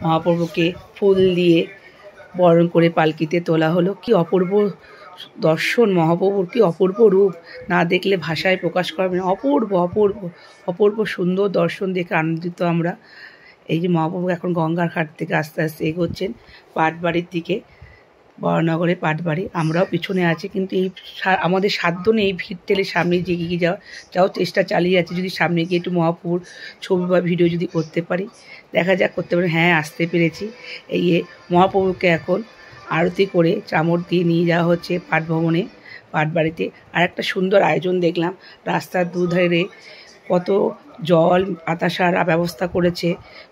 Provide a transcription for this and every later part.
মহাপ্রভুকে ফুল দিয়ে বরণ করে পালকিতে তোলা হলো। কি অপূর্ব দর্শন, মহাপ্রভুর কি অপূর্ব রূপ, না দেখলে ভাষায় প্রকাশ করবে না। অপূর্ব অপূর্ব অপূর্ব সুন্দর দর্শন দেখে আনন্দিত আমরা। এই যে মহাপ্রভু এখন গঙ্গার ঘাট থেকে আস্তে আস্তে এগোচ্ছেন পাটবাড়ির দিকে, বরানগরে পাটবাড়ি। আমরাও পিছনে আছি, কিন্তু এই আমাদের সাধ্য নেই এই ভিড় ঠেলে সামনে যে এগিয়ে যাও চেষ্টা চালিয়ে যাচ্ছে। যদি সামনে গিয়ে একটু মহাপ্রভুর ছবি বা ভিডিও যদি করতে পারি, দেখা যাক করতে পারি। হ্যাঁ, আসতে পেরেছি। এই মহাপ্রভুকে এখন আরতি করে চামড় দিয়ে নিয়ে যাওয়া হচ্ছে পাটভবনে, পাটবাড়িতে। আর একটা সুন্দর আয়োজন দেখলাম, রাস্তার দুধারে কত জল বাতাসার ব্যবস্থা করেছে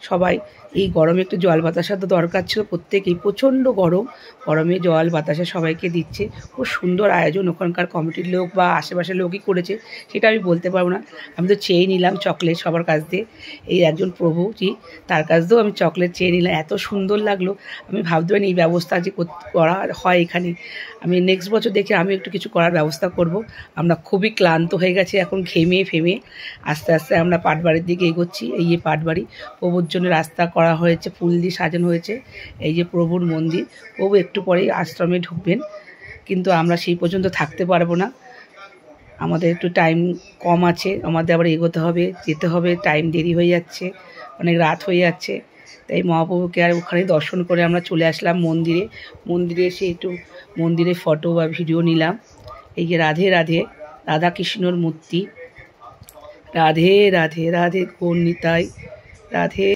সবাই। এই গরমে একটু জল বাতাসা তো দরকার ছিল প্রত্যেকেই, প্রচণ্ড গরমে জল বাতাসা সবাইকে দিচ্ছে। খুব সুন্দর আয়োজন, ওখানকার কমিটির লোক বা আশেপাশের লোকই করেছে সেটা আমি বলতে পারবো না। আমি তো চেয়ে নিলাম চকলেট সবার কাছ দিয়ে। এই একজন প্রভুজি, তার কাছ দিয়েও আমি চকলেট চেয়ে নিলাম। এত সুন্দর লাগলো, আমি ভাবতে পারিনি এই ব্যবস্থা যে করা হয় এখানে। আমি নেক্সট বছর দেখে আমি একটু কিছু করার ব্যবস্থা করব। আমরা খুবই ক্লান্ত হয়ে গেছি এখন, ঘেমে ফেমে আস্তে আস্তে আমরা পাটবাড়ির দিকে এগোচ্ছি। এই যে পাটবাড়ি, প্রভুর জন্য রাস্তা করা হয়েছে, ফুল দিয়ে সাজানো হয়েছে। এই যে প্রভুর মন্দির, প্রভু একটু পরেই আশ্রমে ঢুকবেন, কিন্তু আমরা সেই পর্যন্ত থাকতে পারবো না। আমাদের একটু টাইম কম আছে, আমাদের আবার এগোতে হবে, যেতে হবে, টাইম দেরি হয়ে যাচ্ছে, অনেক রাত হয়ে যাচ্ছে। তাই মহাপ্রভুকে আর ওখানে দর্শন করে আমরা চলে আসলাম মন্দিরে এসে একটু মন্দিরে ফটো বা ভিডিও নিলাম। এই যে রাধে রাধে, রাধা কৃষ্ণর মূর্তি, রাধে রাধে রাধে গৌর নিতাই, রাধে।